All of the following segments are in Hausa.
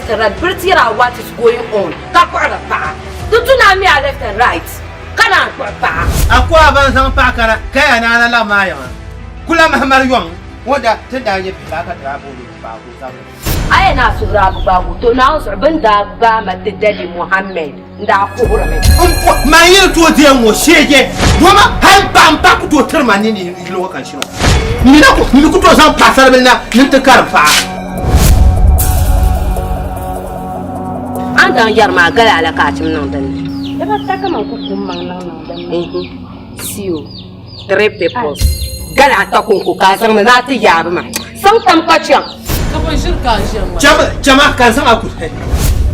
left and right. Pretty what is going on. Don't you know me left and right? Can I go back? Aqua Van Pakana, Kayana La Maya. Kula Mahamarion, what that Tedaya Pilaka Travel. I am not so rabu to announce Benda Bama the Daddy Mohammed. My ear to a dear Moshe, Mama, help Bam back to a terman in local show. You could was on Pasarabina, Nita Carpa. And on Yarma Gala catch him London. Never take a man. See you. 3 peoples. Gala Takunku Kazam and not the Yarma. Sometimes catch you. Jama kan san aku.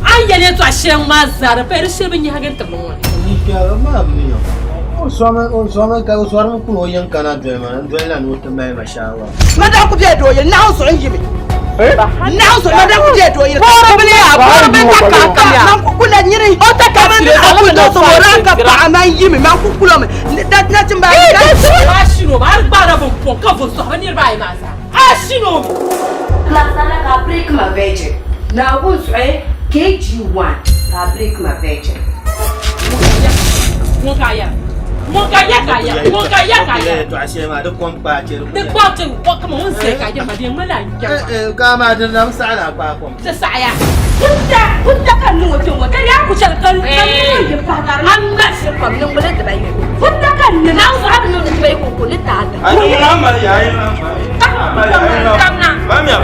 An yele to ashen mazara pero shebin ya hagen ta mun. Ni ka ma ni yo. O soma ka o soma ku no yan kana do ma do la no ta mai masha Allah. Mada ku je do yin na so an yibi. Na so mada ku je do yin. Ko bele ya ko be ta ka ya. Nan ku kula nyiri. O ta ka be abu do so ran ka ba man yimi man ku kula me. Da na tin ba. Ashino ba bara bon pon ka vo so hanir ba ma sa. Ashino. Klasana ka break my virgin. Now who's KG1 ka break my virgin. Mokaya. To ashe ma da kon ba ce. Da ba ce ko kuma mun sai ka ma din mala ya. Ga ma da nan sa na ba kon. Ta saya. Kunta kan nu wato wa kar ya ku shal kan ya fara. Allah shi fa mun mun da bai. Kunta kan nu na su har nu bai ku ni ta da. Ai na ma ya ai na. Kamna. Ba mi ya.